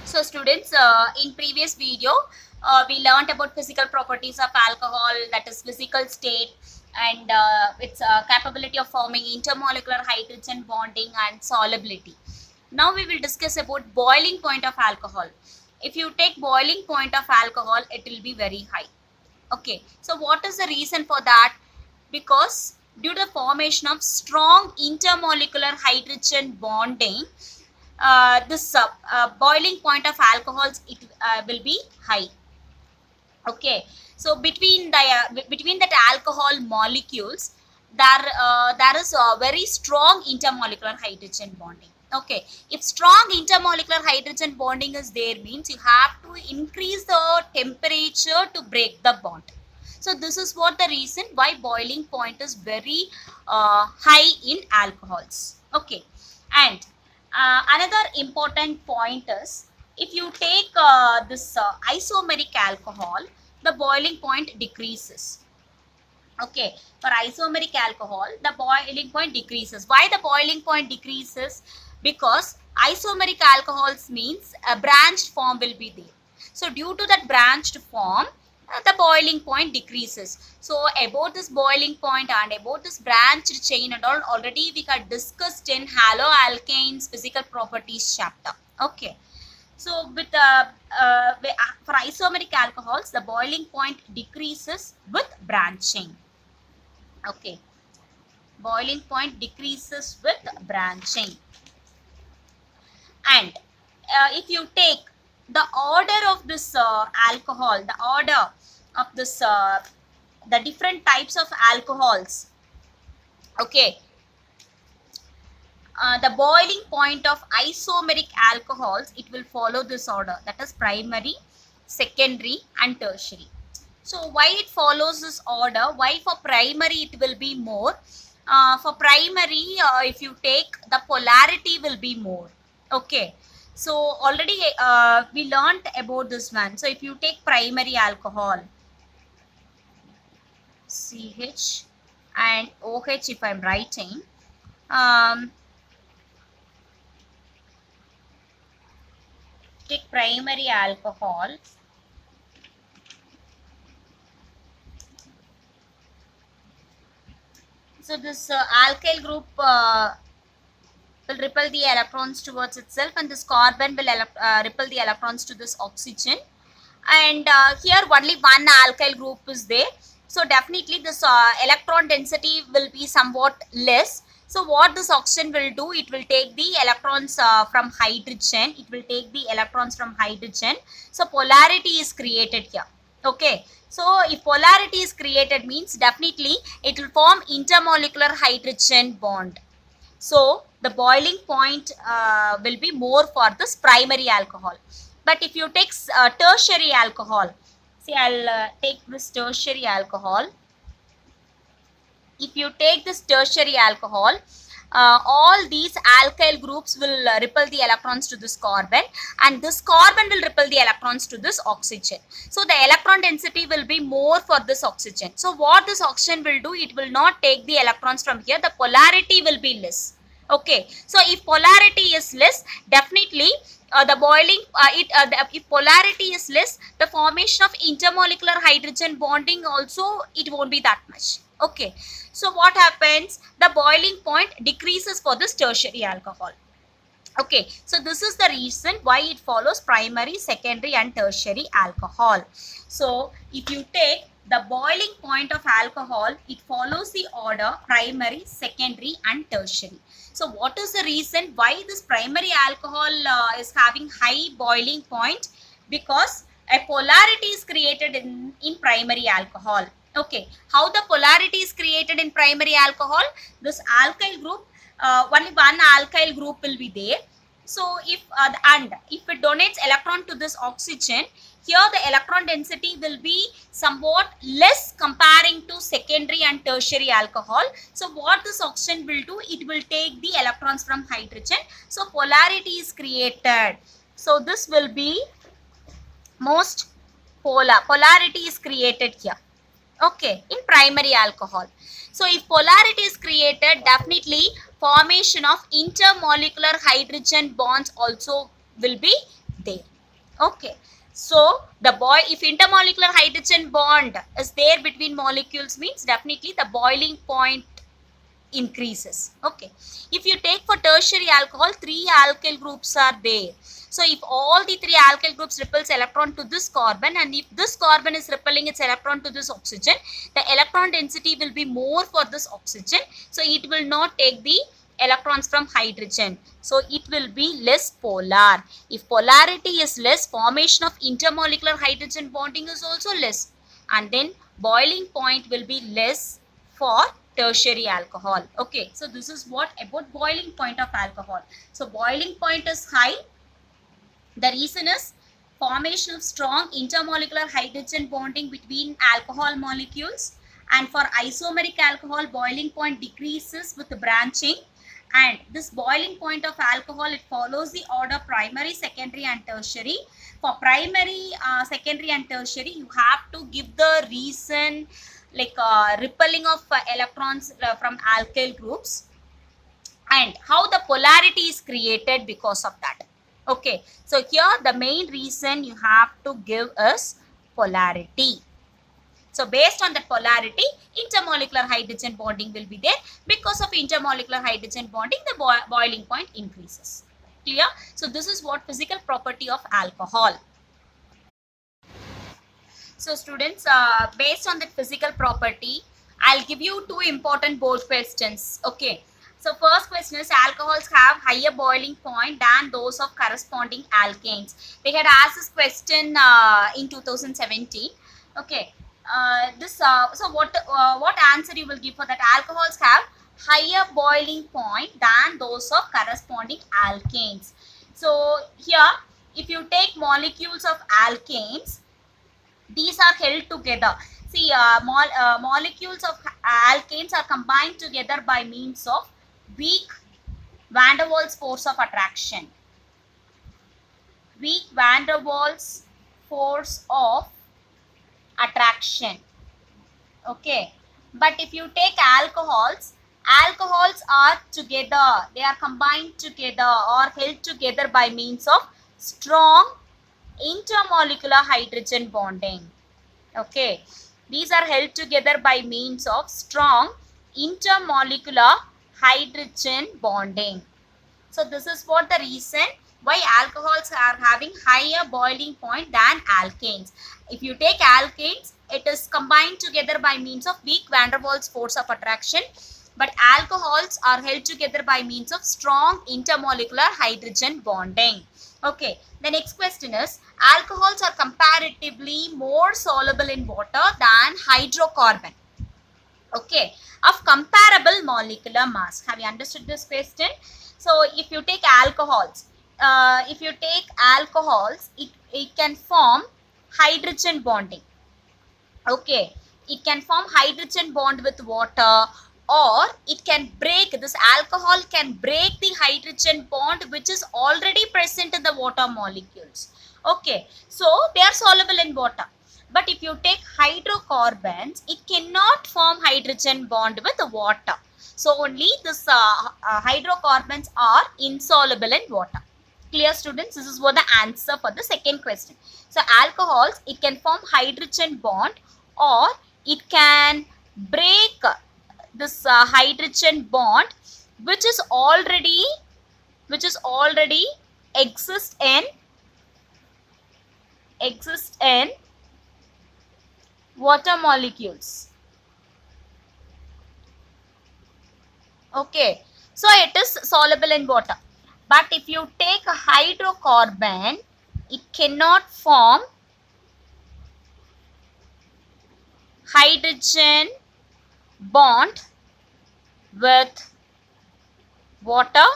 So students, in previous video, we learned about physical properties of alcohol, that is physical state and its capability of forming intermolecular hydrogen bonding and solubility. Now we will discuss about boiling point of alcohol. If you take boiling point of alcohol, it will be very high. Okay, so what is the reason for that? Because due to the formation of strong intermolecular hydrogen bonding, this boiling point of alcohols will be high. Okay, so between that alcohol molecules, there is a very strong intermolecular hydrogen bonding. Okay, if strong intermolecular hydrogen bonding is there, means you have to increase the temperature to break the bond. So this is what the reason why boiling point is very high in alcohols. Okay, and another important point is, if you take this isomeric alcohol, the boiling point decreases. Okay, for isomeric alcohol, the boiling point decreases. Why the boiling point decreases? Because isomeric alcohols means a branched form will be there. So due to that branched form, the boiling point decreases. So about this boiling point and about this branched chain and all, already we had discussed in haloalkanes physical properties chapter. Okay, so with for isomeric alcohols, the boiling point decreases with branching. Okay, boiling point decreases with branching. And if you take the order of this alcohol, the order of this the different types of alcohols, okay, the boiling point of isomeric alcohols, it will follow this order, that is primary, secondary and tertiary. So why it follows this order? Why for primary it will be more? For primary, if you take, the polarity will be more. Okay, so already we learnt about this one. So if you take primary alcohol, CH and OH, if I'm writing, take primary alcohol, so this alkyl group will repel the electrons towards itself, and this carbon will repel the electrons to this oxygen, and here only one alkyl group is there, so definitely this electron density will be somewhat less. So what this oxygen will do, it will take the electrons from hydrogen, it will take the electrons from hydrogen, so polarity is created here. Okay, so if polarity is created, means definitely it will form intermolecular hydrogen bond. So the boiling point will be more for this primary alcohol. But if you take tertiary alcohol, see, I'll take this tertiary alcohol. If you take this tertiary alcohol, all these alkyl groups will repel the electrons to this carbon, and this carbon will repel the electrons to this oxygen. So the electron density will be more for this oxygen. So what this oxygen will do, it will not take the electrons from here, the polarity will be less. Okay, so if polarity is less, definitely the boiling if polarity is less, the formation of intermolecular hydrogen bonding also, it won't be that much. Okay, so what happens, the boiling point decreases for this tertiary alcohol. Okay, so this is the reason why it follows primary, secondary and tertiary alcohol. So if you take the boiling point of alcohol, it follows the order primary, secondary and tertiary. So what is the reason why this primary alcohol is having high boiling point? Because a polarity is created in primary alcohol. Okay, how the polarity is created in primary alcohol? This alkyl group, only one alkyl group will be there. So if if it donates electron to this oxygen, here the electron density will be somewhat less comparing to secondary and tertiary alcohol. So what this oxygen will do, it will take the electrons from hydrogen. So polarity is created. So this will be most polar. Polarity is created here. Okay, in primary alcohol. So if polarity is created, definitely formation of intermolecular hydrogen bonds also will be there. Okay, so if intermolecular hydrogen bond is there between molecules, means definitely the boiling point increases. Okay, if you take for tertiary alcohol, 3 alkyl groups are there. So if all the 3 alkyl groups repels electron to this carbon, and if this carbon is repelling its electron to this oxygen, the electron density will be more for this oxygen, so it will not take the electrons from hydrogen, so it will be less polar. If polarity is less, formation of intermolecular hydrogen bonding is also less, and then boiling point will be less for tertiary alcohol. Okay, so this is what about boiling point of alcohol. So boiling point is high. The reason is formation of strong intermolecular hydrogen bonding between alcohol molecules, and for isomeric alcohol boiling point decreases with the branching. And this boiling point of alcohol, it follows the order primary, secondary and tertiary. For primary, secondary and tertiary, you have to give the reason like repelling of electrons from alkyl groups and how the polarity is created because of that. Okay, so here the main reason you have to give is polarity. So based on that polarity, intermolecular hydrogen bonding will be there. Because of intermolecular hydrogen bonding, the boiling point increases. Clear? So this is what physical property of alcohol. So students, based on that physical property, I'll give you 2 important board questions. Okay. So first question is, alcohols have higher boiling point than those of corresponding alkanes. They had asked this question in 2017. Okay. So what answer you will give for that? Alcohols have higher boiling point than those of corresponding alkanes. So here, if you take molecules of alkanes, these are held together. See, molecules of alkanes are combined together by means of weak van der Waals force of attraction. Weak van der Waals force of attraction. Okay, but if you take alcohols are together, they are combined together or held together by means of strong intermolecular hydrogen bonding. Okay, these are held together by means of strong intermolecular hydrogen bonding. So this is what the reason why alcohols are having higher boiling point than alkanes. If you take alkanes, it is combined together by means of weak van der Waals force of attraction, but alcohols are held together by means of strong intermolecular hydrogen bonding. Okay, the next question is, alcohols are comparatively more soluble in water than hydrocarbon. Okay, of comparable molecular mass. Have you understood this question? So if you take alcohols, it can form hydrogen bonding. Okay, it can form hydrogen bond with water, or it can break, this alcohol can break the hydrogen bond which is already present in the water molecules. Okay, so they are soluble in water. But if you take hydrocarbons, it cannot form hydrogen bond with water. So only this hydrocarbons are insoluble in water. Clear, students? This is what the answer for the second question. So alcohols, it can form hydrogen bond, or it can break this hydrogen bond which is already exist in water molecules. Okay, so it is soluble in water. But if you take a hydrocarbon, it cannot form hydrogen bond with water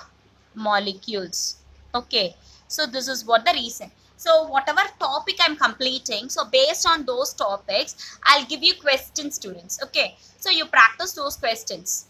molecules. Okay, so this is what the reason. So whatever topic I'm completing, so based on those topics, I'll give you questions, students. Okay, so you practice those questions.